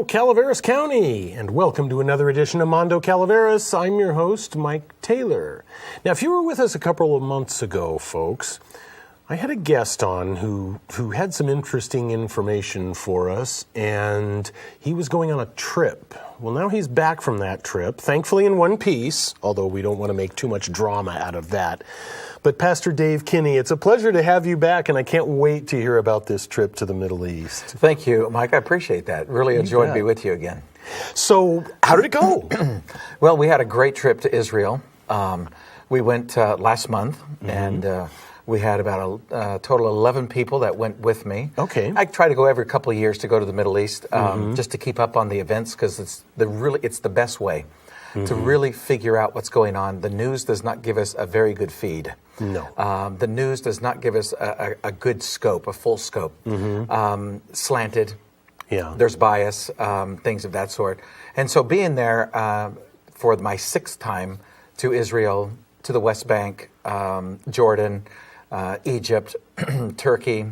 Calaveras County, and welcome to another edition of Mondo Calaveras. I'm your host, Mike Taylor. Now, if you were with us a couple of months ago, folks, I had a guest on who had some interesting information for us, and he was going on a trip. Well, now he's back from that trip, thankfully in one piece, although we don't want to make too much drama out of that. But Pastor Dave Kinney, it's a pleasure to have you back, and I can't wait to hear about this trip to the Middle East. Thank you, Mike. I appreciate that. Really enjoyed being with you again. So, how did it go? Well, we had a great trip to Israel. We went last month, and we had about a total of 11 people that went with me. Okay. I try to go every couple of years to go to the Middle East, just to keep up on the events, because it's the best way to really figure out what's going on. The news does not give us a very good feed. No. The news does not give us a good scope, a full scope. Slanted. Yeah. There's bias, things of that sort. And so being there for my sixth time to Israel, to the West Bank, Jordan, Egypt, Turkey,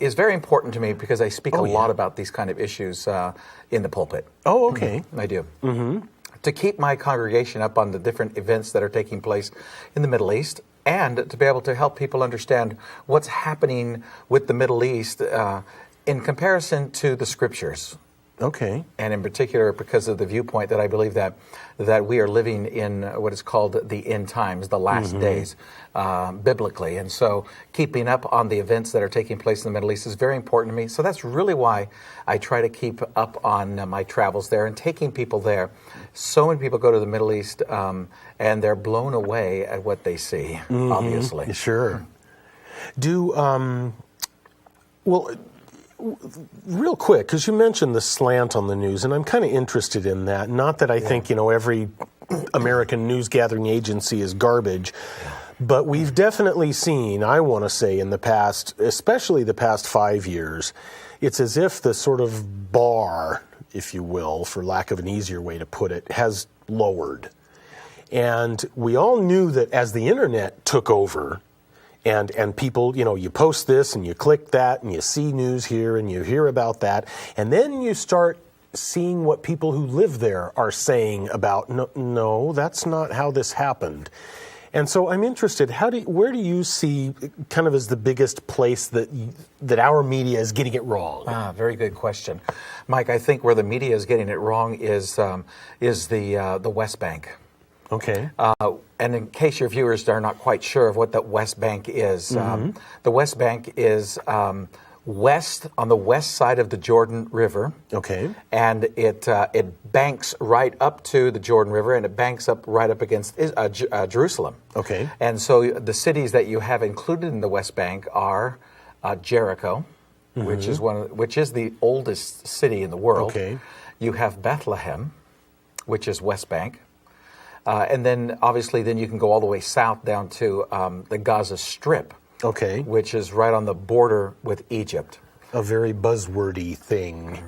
is very important to me because I speak a lot about these kind of issues in the pulpit. Oh, okay. I do. To keep my congregation up on the different events that are taking place in the Middle East, and to be able to help people understand what's happening with the Middle East in comparison to the Scriptures. Okay. And in particular, because of the viewpoint that I believe that we are living in what is called the end times, the last days, biblically. And so keeping up on the events that are taking place in the Middle East is very important to me. So that's really why I try to keep up on my travels there and taking people there. So many people go to the Middle East and they're blown away at what they see, obviously. Sure. Real quick, because you mentioned the slant on the news, and I'm kind of interested in that. Not that I think, every American news gathering agency is garbage, but we've definitely seen, I want to say, in the past, especially the past 5 years, it's as if the sort of bar, if you will, for lack of an easier way to put it, has lowered. And we all knew that as the internet took over, and people, you post this and you click that and you see news here and you hear about that. And then you start seeing what people who live there are saying about, no, that's not how this happened. And so I'm interested, where do you see kind of as the biggest place that our media is getting it wrong? Very good question. Mike, I think where the media is getting it wrong is the West Bank. Okay. And in case your viewers are not quite sure of what the West Bank is, the West Bank is on the west side of the Jordan River. Okay. And it banks right up to the Jordan River, and it banks up right up against Jerusalem. Okay. And so the cities that you have included in the West Bank are Jericho, which is the oldest city in the world. Okay. You have Bethlehem, which is West Bank. And then, obviously, you can go all the way south down to the Gaza Strip, which is right on the border with Egypt. A very buzzwordy thing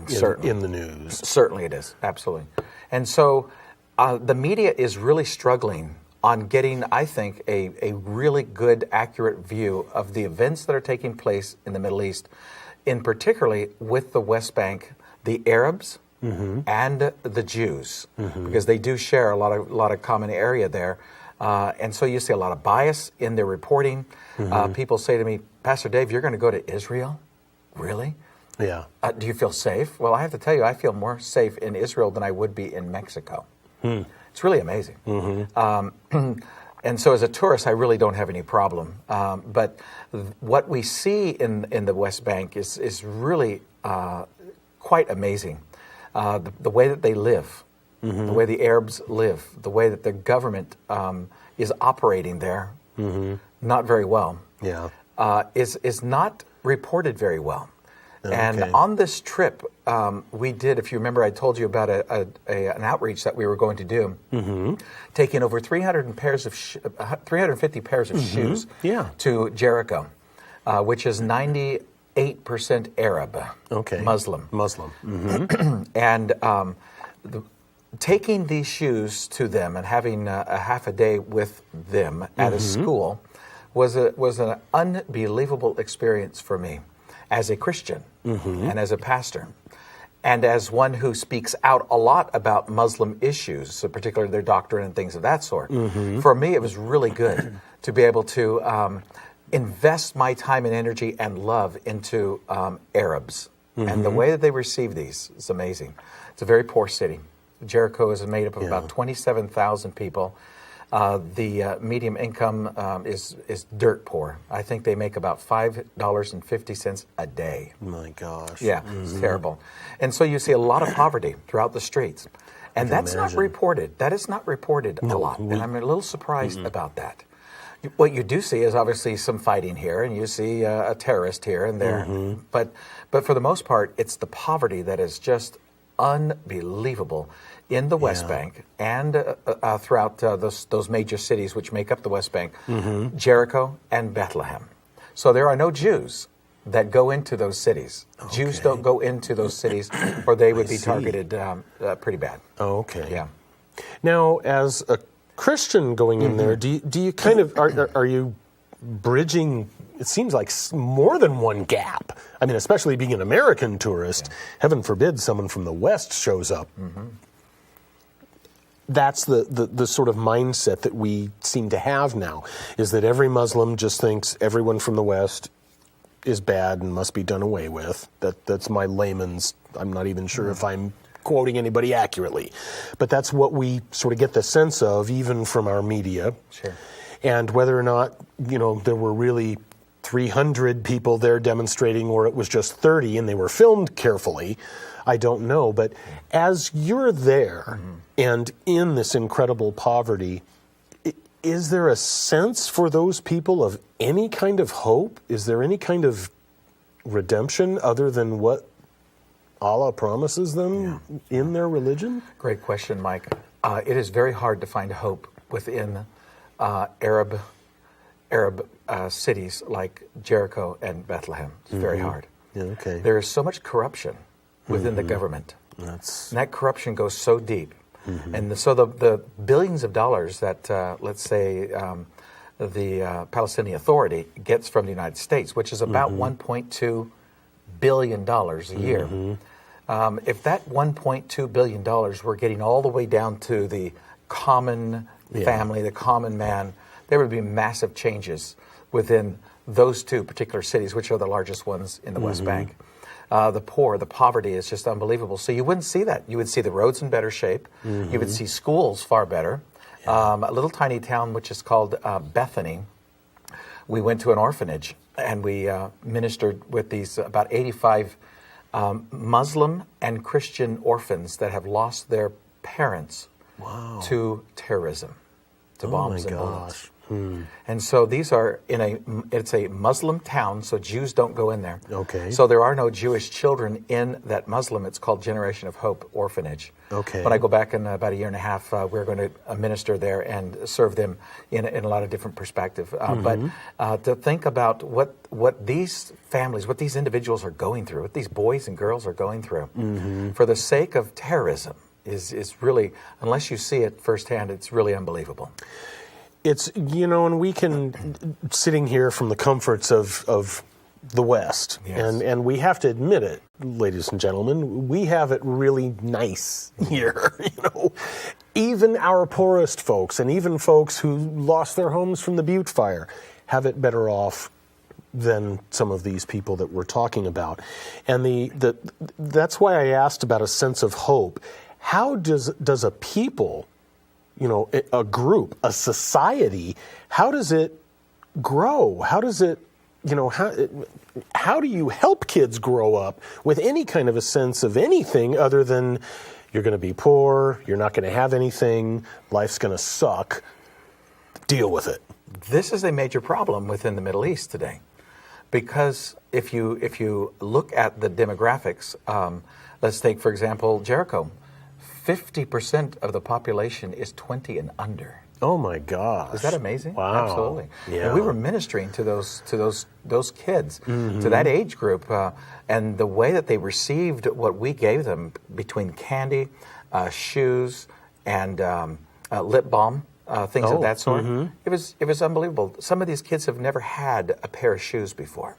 in the news. Certainly it is, absolutely. And so the media is really struggling on getting, I think, a really good, accurate view of the events that are taking place in the Middle East, in particularly with the West Bank, the Arabs, and the Jews, because they do share a lot of common area there. And so you see a lot of bias in their reporting. People say to me, Pastor Dave, you're going to go to Israel? Really? Yeah. Do you feel safe? Well, I have to tell you, I feel more safe in Israel than I would be in Mexico. It's really amazing. And so as a tourist, I really don't have any problem. But what we see in the West Bank is really quite amazing. The way that they live, the way the Arabs live, the way that the government is operating there, not very well. Yeah. Is not reported very well. Okay. And on this trip, we did, if you remember, I told you about an outreach that we were going to do, taking over 350 pairs of shoes to Jericho, which is 98% Arab, Muslim. And taking these shoes to them and having a half a day with them at a school was an unbelievable experience for me as a Christian and as a pastor. And as one who speaks out a lot about Muslim issues, so particularly their doctrine and things of that sort, for me it was really good to be able to invest my time and energy and love into Arabs. And the way that they receive these is amazing. It's a very poor city. Jericho is made up of about 27,000 people. The medium income is dirt poor. I think they make about $5.50 a day. My gosh. Yeah, it's terrible. And so you see a lot of poverty throughout the streets. And that's not reported. That is not reported a lot. And I'm a little surprised about that. What you do see is obviously some fighting here, and you see a terrorist here and there. But for the most part, it's the poverty that is just unbelievable in the West Bank and throughout those major cities which make up the West Bank, Jericho and Bethlehem. So there are no Jews that go into those cities. Okay. Jews don't go into those cities, or they would be targeted pretty bad. Okay. Yeah. Now, as a Christian going in there, do you kind of are you bridging? It seems like more than one gap. I mean, especially being an American tourist, heaven forbid someone from the West shows up. That's the sort of mindset that we seem to have now, is that every Muslim just thinks everyone from the West is bad and must be done away with. That's my layman's. I'm not even sure if I'm quoting anybody accurately, but that's what we sort of get the sense of, even from our media. Sure. And whether or not, there were really 300 people there demonstrating, or it was just 30 and they were filmed carefully, I don't know. But as you're there and in this incredible poverty, is there a sense for those people of any kind of hope? Is there any kind of redemption other than what Allah promises them in their religion? Great question, Mike. It is very hard to find hope within Arab cities like Jericho and Bethlehem. It's very hard. Yeah, okay. There is so much corruption within the government. And that corruption goes so deep. And so the billions of dollars that, let's say, the Palestinian Authority gets from the United States, which is about $1.2 billion a year. If that $1.2 billion were getting all the way down to the common family, the common man, there would be massive changes within those two particular cities, which are the largest ones in the West Bank. The poverty is just unbelievable. So you wouldn't see that. You would see the roads in better shape. You would see schools far better. A little tiny town which is called Bethany. We went to an orphanage and we ministered with these about 85 Muslim and Christian orphans that have lost their parents to terrorism, to bombs and bullets. And so these are it's a Muslim town, so Jews don't go in there. Okay. So there are no Jewish children in that Muslim. It's called Generation of Hope Orphanage. Okay. When I go back in about a year and a half, we're going to minister there and serve them in a lot of different perspective. But to think about what these families, what these individuals are going through, what these boys and girls are going through, for the sake of terrorism, is really, unless you see it firsthand, it's really unbelievable. It's, and we can, sitting here from the comforts of the West, and we have to admit it, ladies and gentlemen, we have it really nice here, Even our poorest folks, and even folks who lost their homes from the Butte fire, have it better off than some of these people that we're talking about. And that's why I asked about a sense of hope. How does a people, a group, a society, how does it grow? How does it, how do you help kids grow up with any kind of a sense of anything other than you're going to be poor, you're not going to have anything, life's going to suck, deal with it? This is a major problem within the Middle East today, because if you look at the demographics, let's take, for example, Jericho. 50% of the population is 20 and under. Oh my gosh! Is that amazing? Wow! Absolutely. Yeah. And we were ministering to those kids, to that age group, and the way that they received what we gave them, between candy, shoes, and lip balm, things of that sort. It was unbelievable. Some of these kids have never had a pair of shoes before.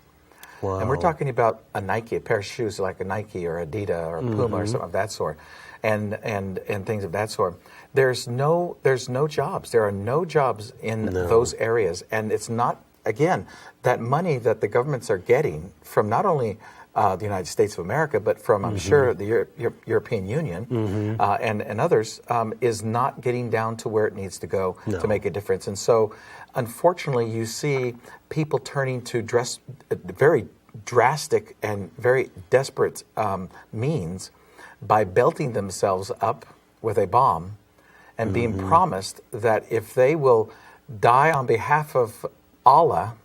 And we're talking about a Nike, a pair of shoes like a Nike or Adidas or Puma or something of that sort, and things of that sort. There's no jobs. There are no jobs in those areas, and it's not, again, that money that the governments are getting from not only the United States of America, but from, I'm sure, the European Union and others, is not getting down to where it needs to go to make a difference. And so, unfortunately, you see people turning to very drastic and very desperate means by belting themselves up with a bomb and being promised that if they will die on behalf of Allah,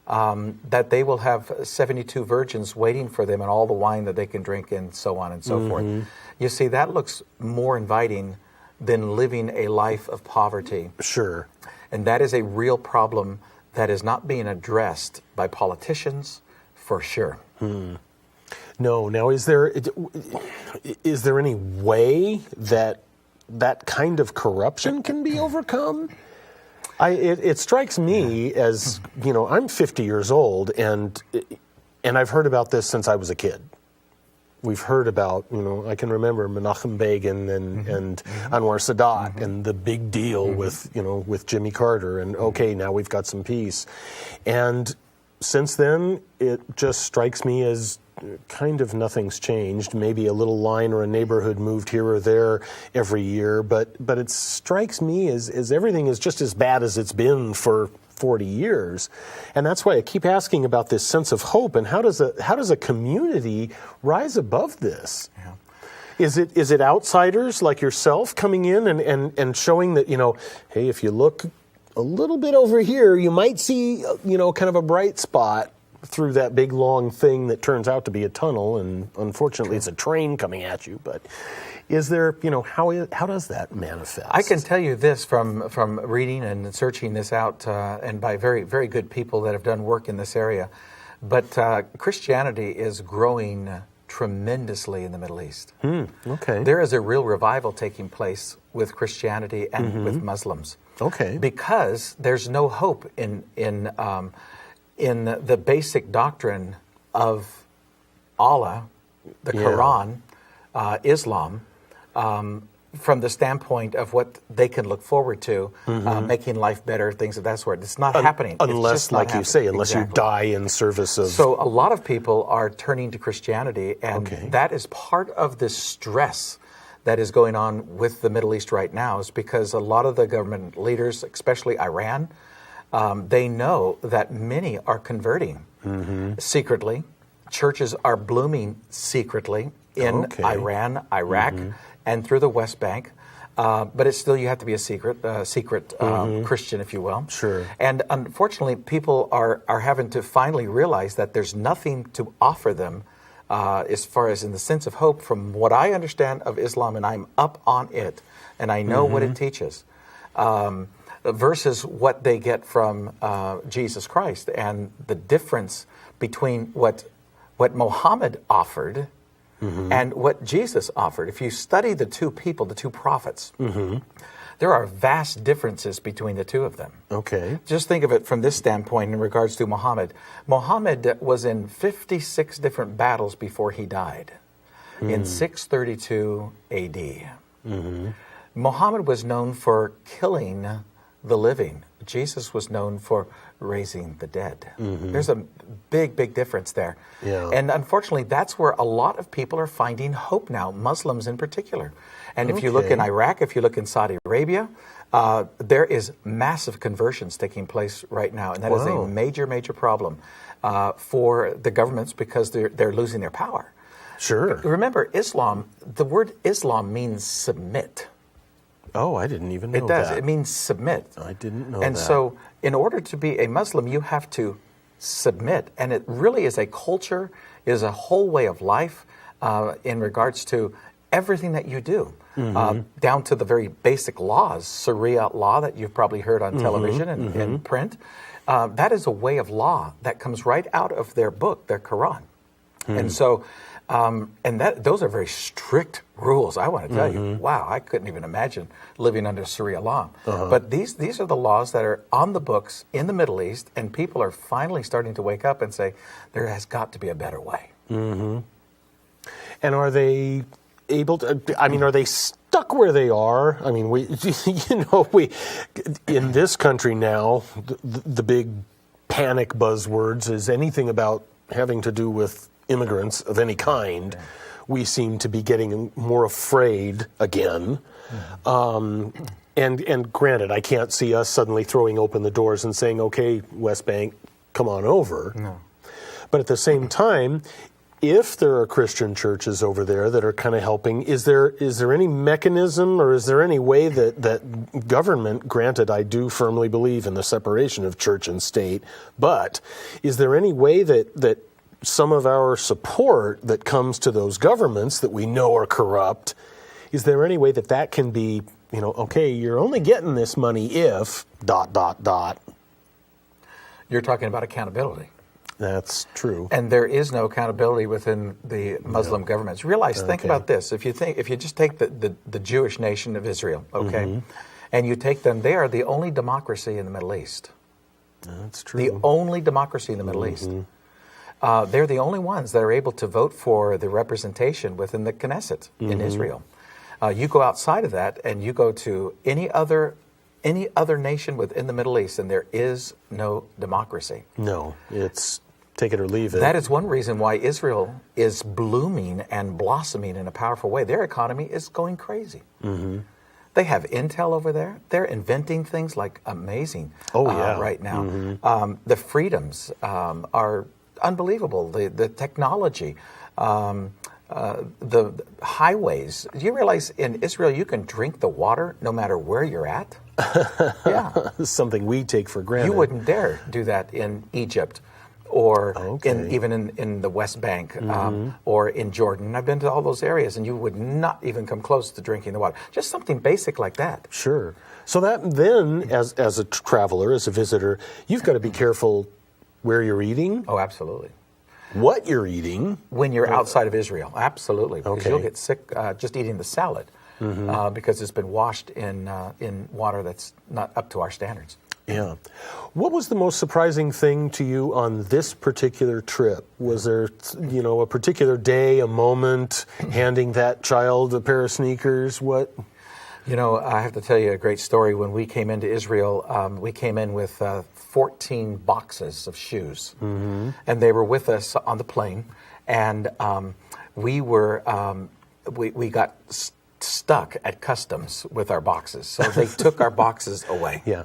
that they will have 72 virgins waiting for them and all the wine that they can drink and so on and so forth. You see, that looks more inviting than living a life of poverty. Sure. And that is a real problem that is not being addressed by politicians, for sure. No. Now, is there any way that kind of corruption can be overcome? It strikes me as, I'm 50 years old, and I've heard about this since I was a kid. We've heard about, I can remember Menachem Begin and Anwar Sadat and the big deal with Jimmy Carter, and okay, now we've got some peace. And since then, it just strikes me as kind of nothing's changed. Maybe a little line or a neighborhood moved here or there every year, but it strikes me as everything is just as bad as it's been for 40 years. And that's why I keep asking about this sense of hope, and how does a community rise above this? Yeah. Is it outsiders like yourself coming in and showing that, hey, if you look a little bit over here, you might see, kind of a bright spot through that big long thing that turns out to be a tunnel, and unfortunately it's a train coming at you. But is there, how does that manifest? I can tell you this from reading and searching this out, and by very, very good people that have done work in this area. But Christianity is growing tremendously in the Middle East. Okay. There is a real revival taking place with Christianity and with Muslims. Okay. Because there's no hope in the basic doctrine of Allah, the Quran, Islam, from the standpoint of what they can look forward to, making life better, things of that sort. It's not happening. Unless, like you say, unless you die in service of... So a lot of people are turning to Christianity, and that is part of the stress that is going on with the Middle East right now, is because a lot of the government leaders, especially Iran, they know that many are converting secretly. Churches are blooming secretly in Iran, Iraq, and through the West Bank. But it's still, you have to be a secret Christian, if you will. Sure. And unfortunately, people are having to finally realize that there's nothing to offer them as far as in the sense of hope from what I understand of Islam, and I'm up on it, and I know what it teaches. Versus what they get from Jesus Christ, and the difference between what Muhammad offered and what Jesus offered. If you study the two people, the two prophets, there are vast differences between the two of them. Okay. Just think of it from this standpoint in regards to Muhammad. Muhammad was in 56 different battles before he died in 632 A.D. Muhammad was known for killing the living. Jesus was known for raising the dead. There's a big, big difference there. Yeah. And unfortunately, that's where a lot of people are finding hope now, Muslims in particular. And if you look in Iraq, if you look in Saudi Arabia, there is massive conversions taking place right now. And that is a major, major problem for the governments, because they're losing their power. Sure. Remember, Islam, the word Islam means submit. Oh, I didn't even know that. It does. It means submit. I didn't know that. And so, in order to be a Muslim, you have to submit. And it really is a culture, is a whole way of life in regards to everything that you do, down to the very basic laws, Sharia law that you've probably heard on television and print. That is a way of law that comes right out of their book, their Quran. And so, And those are very strict rules. I want to tell you, wow, I couldn't even imagine living under Sharia law. But these are the laws that are on the books in the Middle East, and people are finally starting to wake up and say, there has got to be a better way. And are they able to, I mean, are they stuck where they are? I mean, we in this country now, the big panic buzzwords is anything about having to do with immigrants of any kind. We seem to be getting more afraid again. And granted, I can't see us suddenly throwing open the doors and saying, okay, West Bank, come on over. No. But at the same time, if there are Christian churches over there that are kind of helping, is there any mechanism or is there any way that government, granted I do firmly believe in the separation of church and state, but is there any way that some of our support that comes to those governments that we know are corrupt, is there any way that can be, okay, you're only getting this money if ... You're talking about accountability. That's true. And there is no accountability within the Muslim governments. Realize, think about this. If you just take the Jewish nation of Israel, okay, and you take them, they are the only democracy in the Middle East. That's true. The only democracy in the Middle East. They're the only ones that are able to vote for the representation within the Knesset in Israel. You go outside of that and you go to any other nation within the Middle East and there is no democracy. No, it's take it or leave it. That is one reason why Israel is blooming and blossoming in a powerful way. Their economy is going crazy. They have Intel over there. They're inventing things like amazing right now. The freedoms are unbelievable. The technology, the highways. Do you realize in Israel you can drink the water no matter where you're at? Yeah. Something we take for granted. You wouldn't dare do that in Egypt or even in the West Bank or in Jordan. I've been to all those areas and you would not even come close to drinking the water. Just something basic like that. Sure. So that then, as a traveler, as a visitor, you've got to be careful where you're eating. Oh, absolutely. What you're eating. When you're outside of Israel. Absolutely. Because you'll get sick just eating the salad because it's been washed in water that's not up to our standards. Yeah. What was the most surprising thing to you on this particular trip? Was there, a particular day, a moment, handing that child a pair of sneakers? What? I have to tell you a great story. When we came into Israel, we came in with 14 boxes of shoes. And they were with us on the plane. And we got stuck at customs with our boxes. So they took our boxes away. Yeah.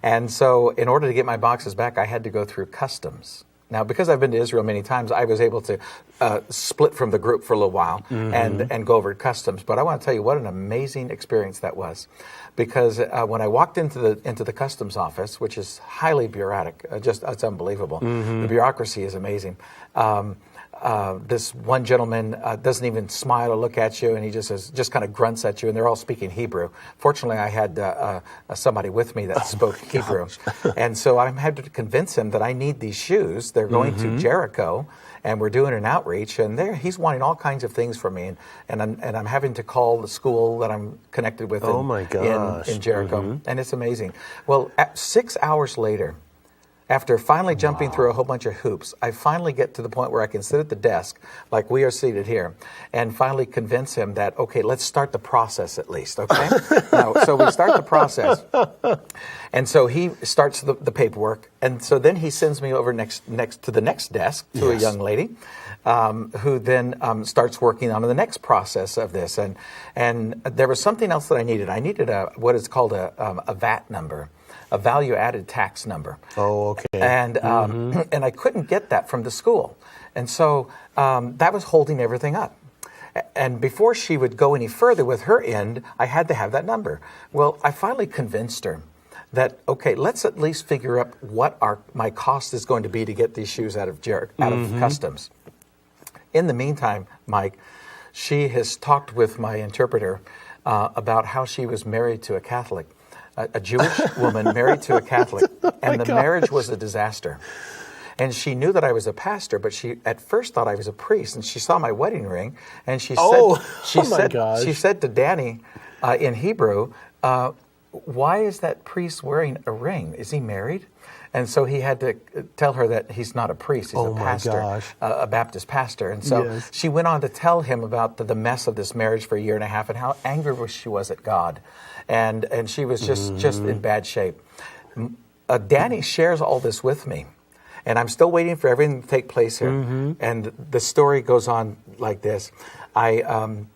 And so in order to get my boxes back, I had to go through customs. Now, because I've been to Israel many times, I was able to split from the group for a little while and go over to customs. But I want to tell you what an amazing experience that was. Because when I walked into the customs office, which is highly bureaucratic, it's unbelievable. The bureaucracy is amazing. This one gentleman doesn't even smile or look at you, and he just kind of grunts at you, and they're all speaking Hebrew. Fortunately, I had somebody with me that spoke Hebrew, and so I had to convince him that I need these shoes. They're going to Jericho, and we're doing an outreach, and he's wanting all kinds of things from me, and I'm having to call the school that I'm connected with in Jericho, and it's amazing. Well, 6 hours later, after finally jumping through a whole bunch of hoops, I finally get to the point where I can sit at the desk, like we are seated here, and finally convince him that, okay, let's start the process at least, okay? So we start the process. And so he starts the paperwork, and so then he sends me over next to the next desk to a young lady who then starts working on the next process of this. And there was something else that I needed. I needed what is called a VAT number. A value-added tax number. Oh, okay. And and I couldn't get that from the school. And so that was holding everything up. And before she would go any further with her end, I had to have that number. Well, I finally convinced her that, okay, let's at least figure out what my cost is going to be to get these shoes out of customs. In the meantime, Mike, she has talked with my interpreter about how she was married to a Catholic. A Jewish woman married to a Catholic, and the marriage was a disaster. And she knew that I was a pastor, but she at first thought I was a priest. And she saw my wedding ring, and she said to Danny in Hebrew, why is that priest wearing a ring? Is he married? And so he had to tell her that he's not a priest, he's a pastor, a Baptist pastor. And so she went on to tell him about the mess of this marriage for a year and a half and how angry she was at God. And she was just in bad shape. Danny shares all this with me. And I'm still waiting for everything to take place here. And the story goes on like this. I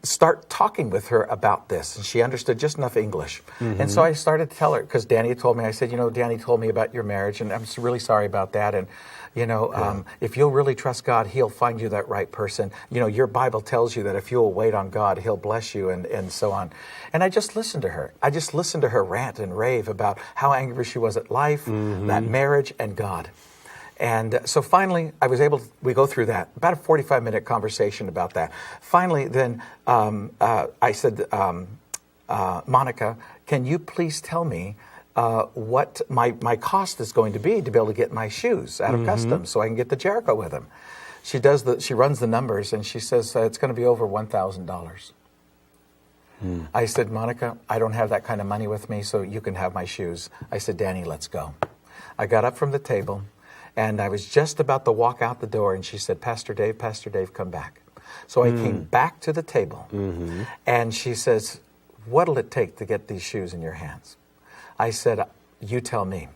start talking with her about this, and she understood just enough English. And so I started to tell her, because Danny told me, I said, Danny told me about your marriage, and I'm really sorry about that. And, if you'll really trust God, he'll find you that right person. Your Bible tells you that if you'll wait on God, he'll bless you, and so on. And I just listened to her. I just listened to her rant and rave about how angry she was at life, that marriage, and God. And so finally, we go through that, about a 45-minute conversation about that. Finally, then I said, Monica, can you please tell me what my cost is going to be to able to get my shoes out of customs so I can get to Jericho with them? She runs the numbers, and she says it's going to be over $1,000. I said, Monica, I don't have that kind of money with me, so you can have my shoes. I said, Danny, let's go. I got up from the table, and I was just about to walk out the door, and she said, Pastor Dave, come back. So I came back to the table, and she says, what'll it take to get these shoes in your hands? I said, you tell me.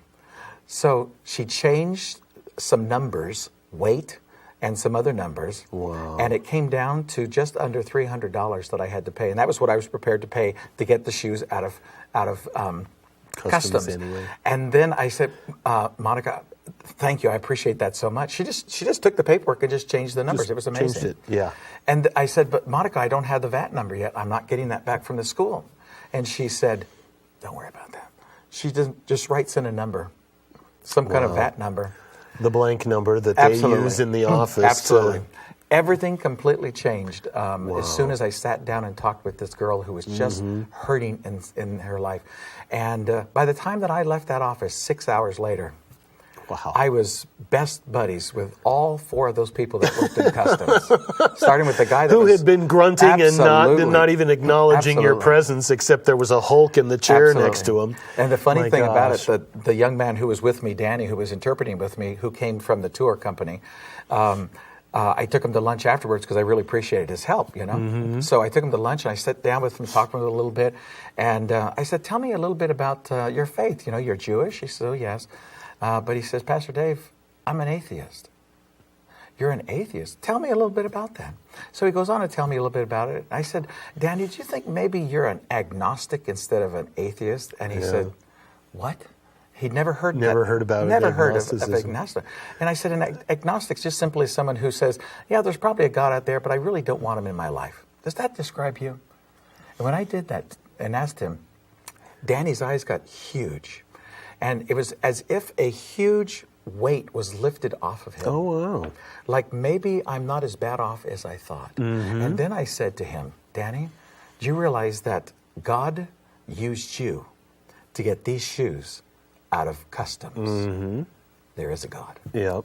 So she changed some numbers, weight, and some other numbers, and it came down to just under $300 that I had to pay, and that was what I was prepared to pay to get the shoes out of customs. Anyway. And then I said, Monica, thank you. I appreciate that so much. She just took the paperwork and just changed the numbers. It was amazing. Changed it, yeah. And I said, but Monica, I don't have the VAT number yet. I'm not getting that back from the school. And she said, don't worry about that. She just writes in a number, some kind of VAT number. The blank number that they use in the office. Absolutely. Everything completely changed as soon as I sat down and talked with this girl who was just hurting in her life. And by the time that I left that office 6 hours later, I was best buddies with all 4 of those people that worked in customs. Starting with the guy that had been grunting and not even acknowledging your presence, except there was a Hulk in the chair next to him. And the funny thing about it, the young man who was with me, Danny, who was interpreting with me, who came from the tour company, I took him to lunch afterwards because I really appreciated his help, So I took him to lunch, and I sat down with him, talked with him a little bit, and I said, tell me a little bit about your faith. You're Jewish? He said, oh, yes. But he says, Pastor Dave, I'm an atheist. You're an atheist? Tell me a little bit about that. So he goes on to tell me a little bit about it. I said, Danny, do you think maybe you're an agnostic instead of an atheist? And he said, what? He'd never heard about of agnostic. And I said, an agnostic's just simply someone who says, yeah, there's probably a God out there, but I really don't want him in my life. Does that describe you? And when I did that and asked him, Danny's eyes got huge. And it was as if a huge weight was lifted off of him. Oh, wow. Like maybe I'm not as bad off as I thought. And then I said to him, Danny, do you realize that God used you to get these shoes out of customs? There is a God. Yep.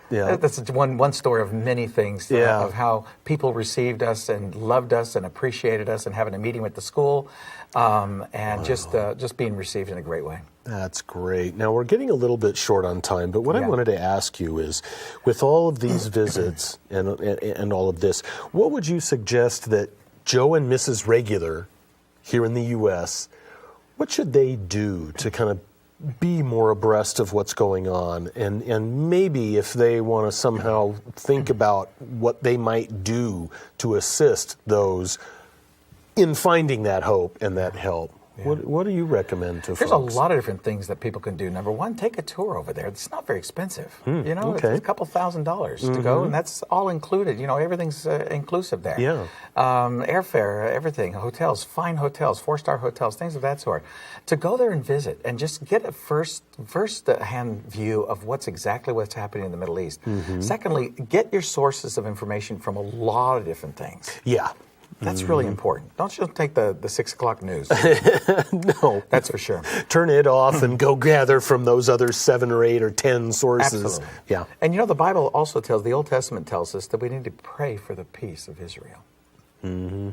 Yeah. That's one story of many things of how people received us and loved us and appreciated us and having a meeting with the school and just being received in a great way. That's great. Now, we're getting a little bit short on time, but what I wanted to ask you is, with all of these visits and all of this, what would you suggest that Joe and Mrs. Regular here in the U.S., what should they do to kind of be more abreast of what's going on, and maybe if they want to somehow think about what they might do to assist those in finding that hope and that help? What do you recommend to folks? There's a lot of different things that people can do. Number one, take a tour over there. It's not very expensive. It's a couple $1,000s to go, and that's all included. Everything's inclusive there. Yeah. Airfare, everything, hotels, fine hotels, 4-star hotels, things of that sort. To go there and visit and just get a first-hand view of what's happening in the Middle East. Secondly, get your sources of information from a lot of different things. Yeah. That's really important. Don't just take the 6 o'clock news. No. That's for sure. Turn it off and go gather from those other 7 or 8 or 10 sources. Absolutely. Yeah. And the Bible also the Old Testament tells us that we need to pray for the peace of Israel. Mm-hmm.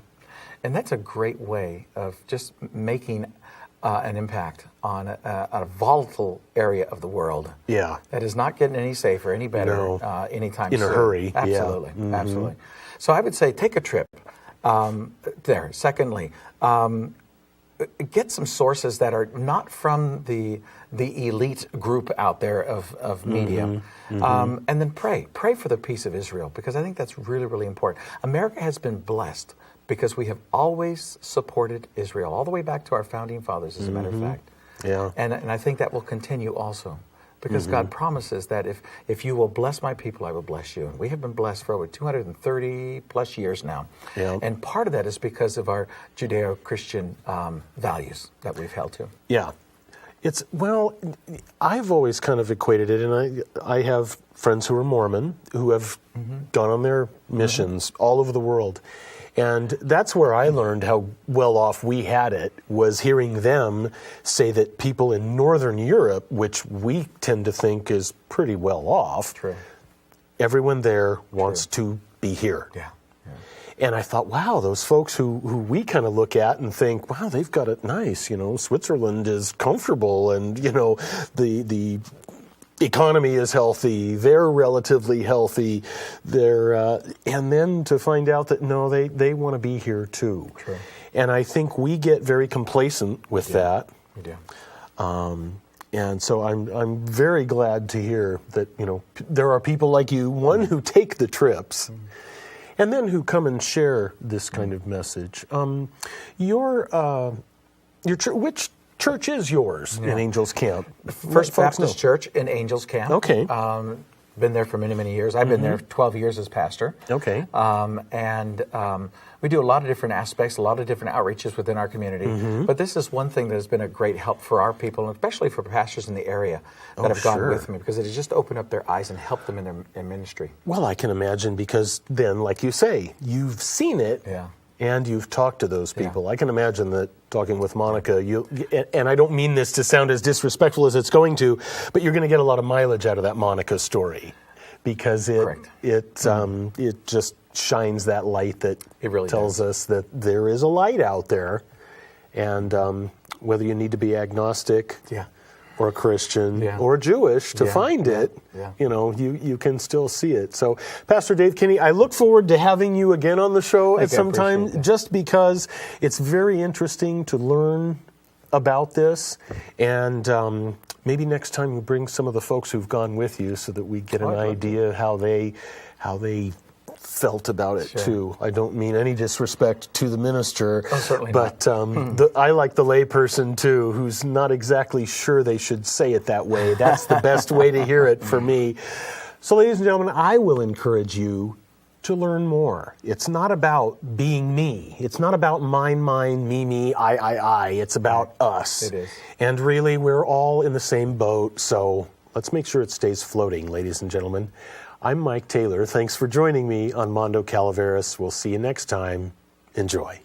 And that's a great way of just making an impact on a volatile area of the world. Yeah. That is not getting any safer, any better, anytime soon. In a hurry. Absolutely. Yeah. Mm-hmm. Absolutely. So I would say take a trip there. Secondly, get some sources that are not from the elite group out there of media. Mm-hmm. Mm-hmm. And then pray for the peace of Israel, because I think that's really, really important. America has been blessed because we have always supported Israel, all the way back to our founding fathers, as a matter of fact. Yeah. And I think that will continue also, because God promises that if you will bless my people, I will bless you. And we have been blessed for over 230 plus years now. Yeah. And part of that is because of our Judeo-Christian values that we've held to. Yeah. I've always kind of equated it, and I have friends who are Mormon who have gone on their missions all over the world. And that's where I learned how well off we had it, was hearing them say that people in Northern Europe, which we tend to think is pretty well off, True. Everyone there wants to be here. Yeah. And I thought, wow, those folks who we kind of look at and think, wow, they've got it nice. Switzerland is comfortable, and, the economy is healthy, they're relatively healthy, and then to find out that no, they want to be here too. True. And I think we get very complacent with that. We do. And so I'm very glad to hear that there are people like you, one who take the trips, and then who come and share this kind of message. Which church is yours in Angels Camp? First Baptist Church in Angels Camp. Okay. Been there for many, many years. I've been there 12 years as pastor. Okay. And we do a lot of different aspects, a lot of different outreaches within our community. But this is one thing that has been a great help for our people, and especially for pastors in the area that have gone with me, because it has just opened up their eyes and helped them in their ministry. Well, I can imagine, because then, like you say, you've seen it. Yeah. And you've talked to those people. Yeah. I can imagine that talking with Monica, and I don't mean this to sound as disrespectful as it's going to, but you're going to get a lot of mileage out of that Monica story, because it just shines that light that really tells us that there is a light out there, and whether you need to be agnostic. Yeah. Or a Christian, or Jewish to find it, you can still see it. So, Pastor Dave Kinney, I look forward to having you again on the show at some time, just because it's very interesting to learn about this, and maybe next time you bring some of the folks who've gone with you, so that we get an idea how they felt about it too. I don't mean any disrespect to the minister, but I like the layperson too, who's not exactly sure they should say it that way. That's the best way to hear it for me. So, ladies and gentlemen, I will encourage you to learn more. It's not about being me. It's not about mine, me, I. It's about us. It is. And really, we're all in the same boat, so let's make sure it stays floating, ladies and gentlemen. I'm Mike Taylor. Thanks for joining me on Mondo Calaveras. We'll see you next time. Enjoy.